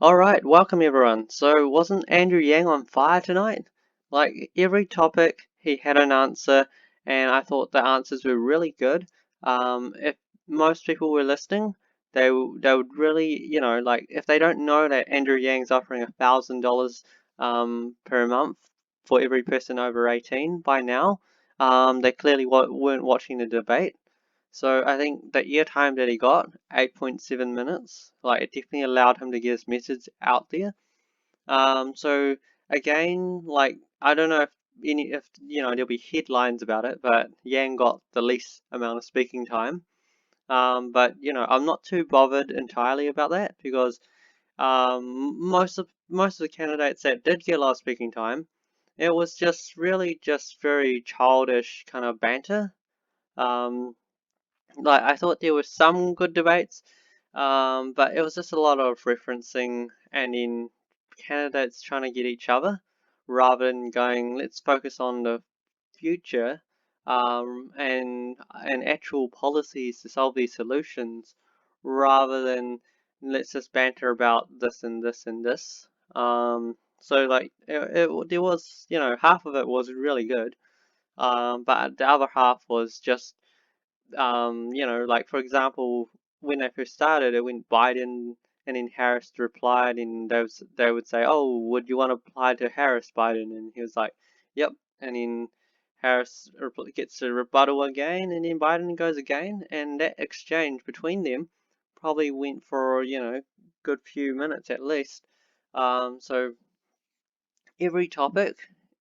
Alright, welcome everyone. So, wasn't Andrew Yang on fire tonight? Like, every topic, he had an answer, and I thought the answers were really good. If most people were listening, they would really, like, if they don't know that Andrew Yang's offering $1,000 per month for every person over 18 by now, they clearly weren't watching the debate. So I think the airtime that he got, 8.7 minutes, like it definitely allowed him to get his message out there. So again, like I don't know if there'll be headlines about it, but Yang got the least amount of speaking time. But I'm not too bothered entirely about that because most of the candidates that did get a lot of speaking time, it was just really just very childish kind of banter. Um, like I thought there were some good debates, but it was just a lot of referencing and in candidates trying to get each other rather than going, let's focus on the future and actual policies to solve these solutions rather than let's just banter about this and this and this. So like there was, half of it was really good, but the other half was just like for example, when they first started, it went Biden and then Harris replied, and they would say, "Oh, would you want to apply to Harris, Biden?" And he was like, "Yep." And then Harris gets a rebuttal again, and then Biden goes again, and that exchange between them probably went for good few minutes at least. So every topic,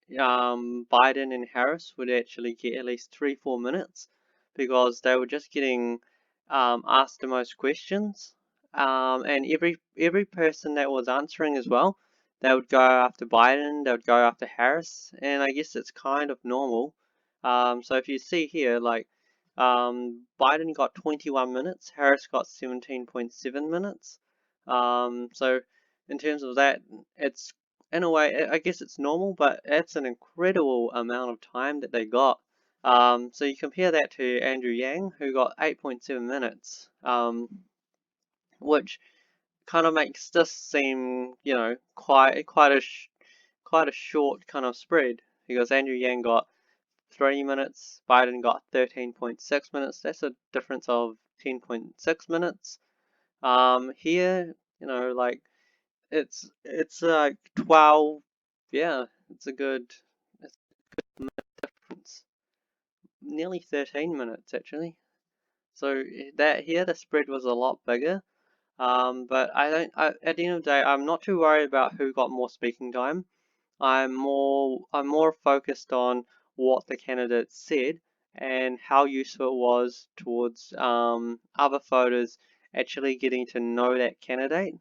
Biden and Harris would actually get at least 3-4 minutes because they were just getting asked the most questions, and every person that was answering as well, they would go after Biden, they would go after Harris, and I guess it's kind of normal. So if you see here, like Biden got 21 minutes, Harris got 17.7 minutes. So in terms of that, it's in a way, I guess it's normal, but it's an incredible amount of time that they got. So you compare that to Andrew Yang, who got 8.7 minutes, which kind of makes this seem, quite a short kind of spread because Andrew Yang got 3 minutes, Biden got 13.6 minutes. That's a difference of 10.6 minutes. Here, like it's like 12. Yeah, it's a good difference. Nearly 13 minutes actually. So that here the spread was a lot bigger. But I don't. At the end of the day, I'm not too worried about who got more speaking time. I'm more focused on what the candidate said and how useful it was towards other voters actually getting to know that candidate.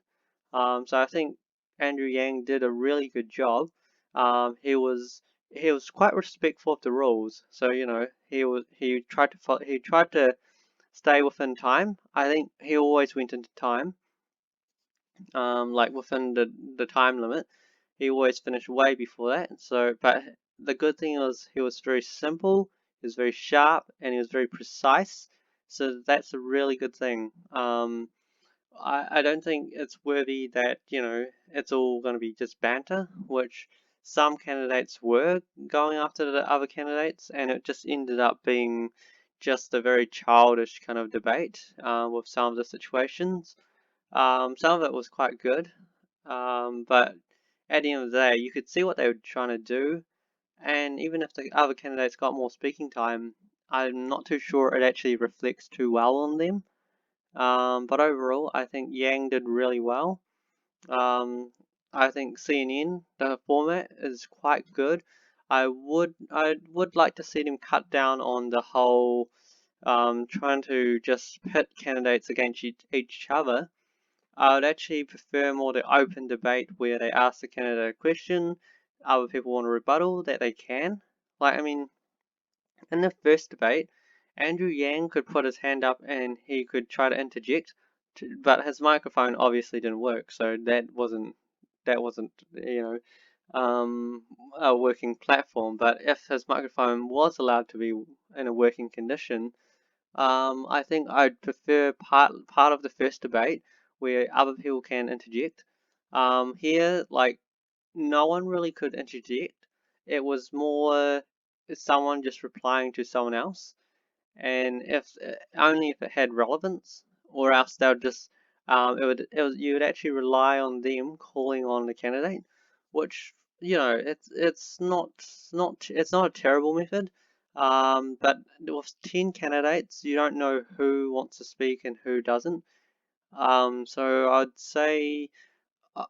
So I think Andrew Yang did a really good job. He was quite respectful of the rules. So he tried to stay within time. I think he always went into time, like within the time limit. He always finished way before that. So, but the good thing was he was very simple, he was very sharp, and he was very precise. So that's a really good thing. I don't think it's worthy that, it's all going to be just banter, which some candidates were going after the other candidates, and it just ended up being just a very childish kind of debate with some of the situations. Some of it was quite good, but at the end of the day, you could see what they were trying to do, and even if the other candidates got more speaking time, I'm not too sure it actually reflects too well on them. But overall, I think Yang did really well. Um, I think CNN, the format is quite good. I would like to see them cut down on the whole trying to just pit candidates against each other. I would actually prefer more the open debate where they ask the candidate a question, other people want a rebuttal that they can. Like, I mean, in the first debate, Andrew Yang could put his hand up and he could try to interject, but his microphone obviously didn't work, so that wasn't a working platform. But if his microphone was allowed to be in a working condition, I think I'd prefer part of the first debate where other people can interject. Here, like, no one really could interject. It was more someone just replying to someone else, and if only if it had relevance, or else they'll just you would actually rely on them calling on the candidate, which it's not a terrible method, but with 10 candidates you don't know who wants to speak and who doesn't. So I'd say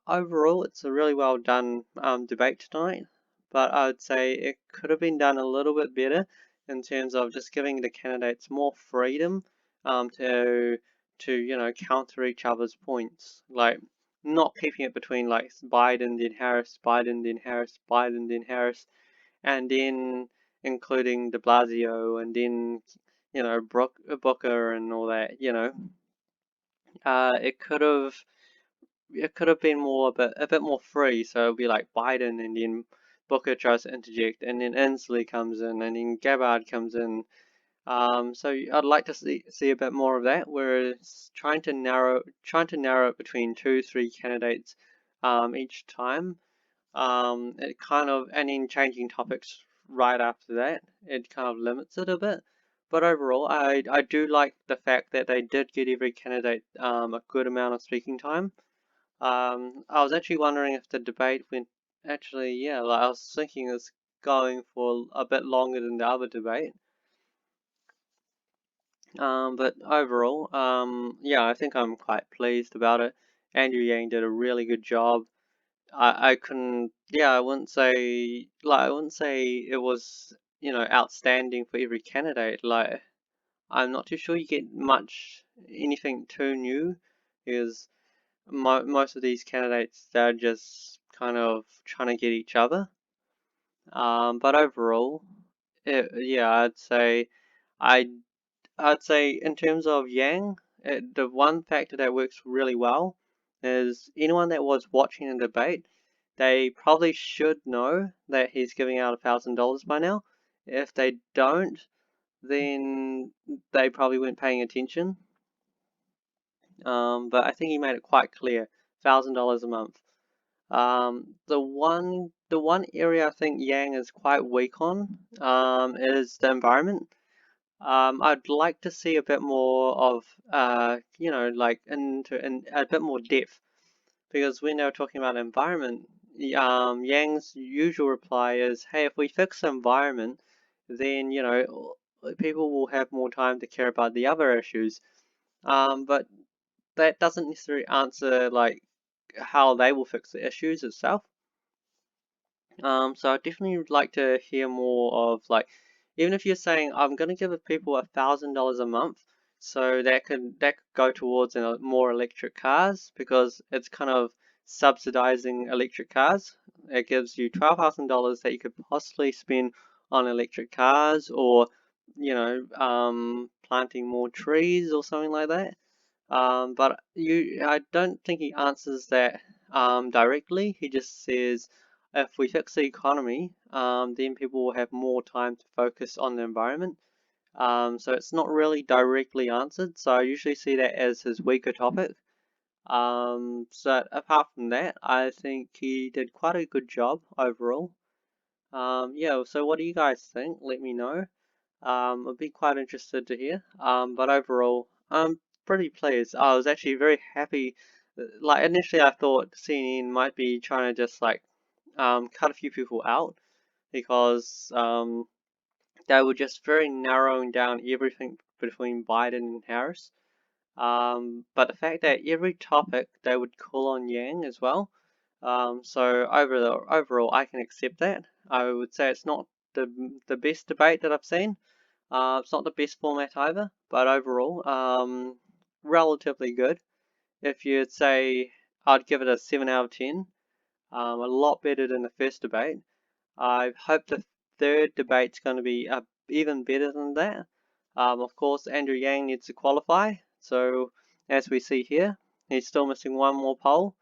overall, it's a really well done debate tonight, but I would say it could have been done a little bit better in terms of just giving the candidates more freedom to counter each other's points, like not keeping it between like Biden then Harris, Biden then Harris, Biden then Harris, and then including De Blasio and then Booker and all that. It could have been more a bit more free. So it'll be like Biden, and then Booker tries to interject, and then Inslee comes in, and then Gabbard comes in. So I'd like to see a bit more of that, whereas trying to narrow it between two, three candidates each time. It kind of and then changing topics right after that. It kind of limits it a bit. But overall, I do like the fact that they did get every candidate a good amount of speaking time. I was actually wondering if the debate went actually, yeah, like I was thinking it's going for a bit longer than the other debate. But overall, yeah, I think I'm quite pleased about it. Andrew Yang did a really good job. I couldn't, yeah, I wouldn't say it was, outstanding for every candidate. Like, I'm not too sure you get anything too new, because most of these candidates they're just kind of trying to get each other. But overall, yeah, I I'd say in terms of Yang, the one factor that works really well is anyone that was watching the debate, they probably should know that he's giving out $1,000 by now. If they don't, then they probably weren't paying attention. But I think he made it quite clear, $1,000 a month. The one area I think Yang is quite weak on is the environment. I'd like to see a bit more of like in a bit more depth, because when they were talking about environment, Yang's usual reply is, "Hey, if we fix the environment, then people will have more time to care about the other issues." But that doesn't necessarily answer like how they will fix the issues itself. So I definitely would like to hear more of like, even if you're saying I'm going to give people $1,000 a month, so that could go towards more electric cars, because it's kind of subsidizing electric cars. It gives you $12,000 that you could possibly spend on electric cars, or planting more trees or something like that. But I don't think he answers that directly. He just says, if we fix the economy, then people will have more time to focus on the environment. So it's not really directly answered. So I usually see that as his weaker topic. So apart from that, I think he did quite a good job overall. Yeah, so what do you guys think? Let me know. I'd be quite interested to hear. But overall, I'm pretty pleased. I was actually very happy. Like initially, I thought CNN might be trying to just like cut a few people out, because they were just very narrowing down everything between Biden and Harris. But the fact that every topic they would call on Yang as well. So overall, I can accept that. I would say it's not the best debate that I've seen. It's not the best format either, but overall, relatively good. If you'd say I'd give it a 7 out of 10, a lot better than the first debate. I hope the third debate's going to be even better than that. Of course, Andrew Yang needs to qualify, so as we see here, he's still missing one more poll,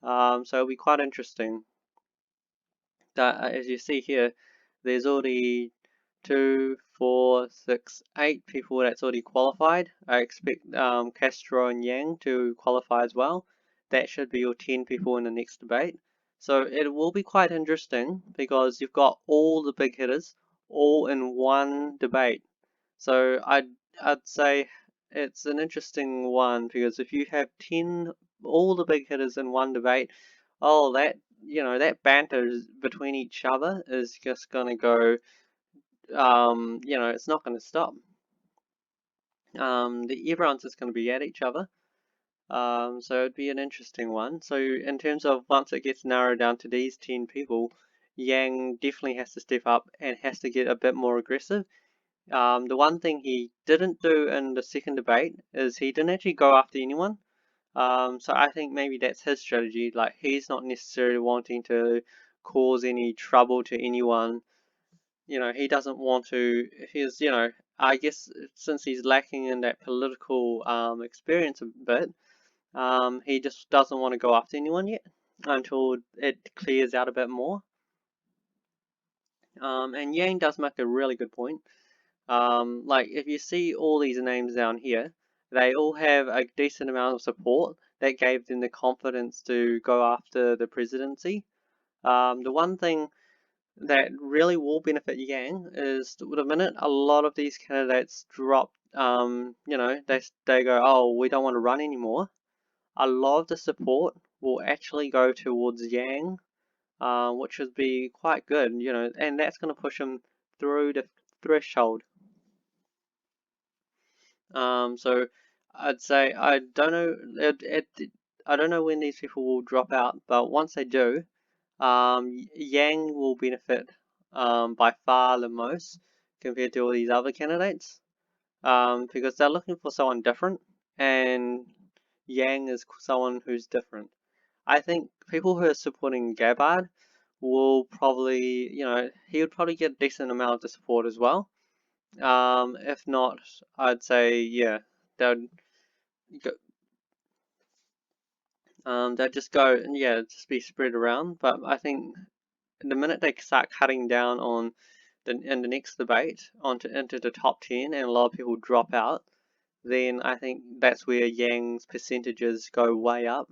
so it'll be quite interesting. As you see here, there's already 2, 4, 6, 8 people that's already qualified. I expect Castro and Yang to qualify as well. that should be your 10 people in the next debate. So it will be quite interesting because you've got all the big hitters all in one debate. So I'd say it's an interesting one because if you have 10 all the big hitters in one debate, oh that that banter between each other is just gonna go it's not gonna stop. Everyone's just gonna be at each other. So it'd be an interesting one. So in terms of once it gets narrowed down to these 10 people, Yang definitely has to step up and has to get a bit more aggressive. The one thing he didn't do in the second debate is he didn't actually go after anyone. So I think maybe that's his strategy. Like he's not necessarily wanting to cause any trouble to anyone. He doesn't want to. I guess since he's lacking in that political experience a bit, he just doesn't want to go after anyone yet until it clears out a bit more. And Yang does make a really good point. Like if you see all these names down here, they all have a decent amount of support that gave them the confidence to go after the presidency. The one thing that really will benefit Yang is the minute a lot of these candidates drop, they go, oh, we don't want to run anymore. A lot of the support will actually go towards Yang, which would be quite good, and that's going to push him through the threshold. So I'd say I don't know, I don't know when these people will drop out, but once they do, Yang will benefit by far the most compared to all these other candidates, because they're looking for someone different, and Yang is someone who's different. I think people who are supporting Gabbard will probably, he would probably get a decent amount of the support as well. If not, I'd say, yeah, they'd go, they'd just go, yeah, just be spread around. But I think the minute they start cutting down on in the next debate into the top 10 and a lot of people drop out, then I think that's where Yang's percentages go way up.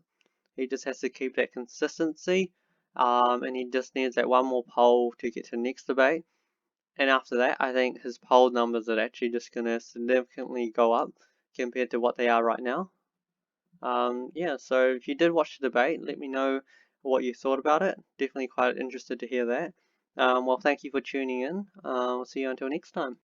He just has to keep that consistency, and he just needs that one more poll to get to the next debate. And after that, I think his poll numbers are actually just going to significantly go up compared to what they are right now. Yeah, so if you did watch the debate, let me know what you thought about it. Definitely quite interested to hear that. Well, thank you for tuning in. We'll see you until next time.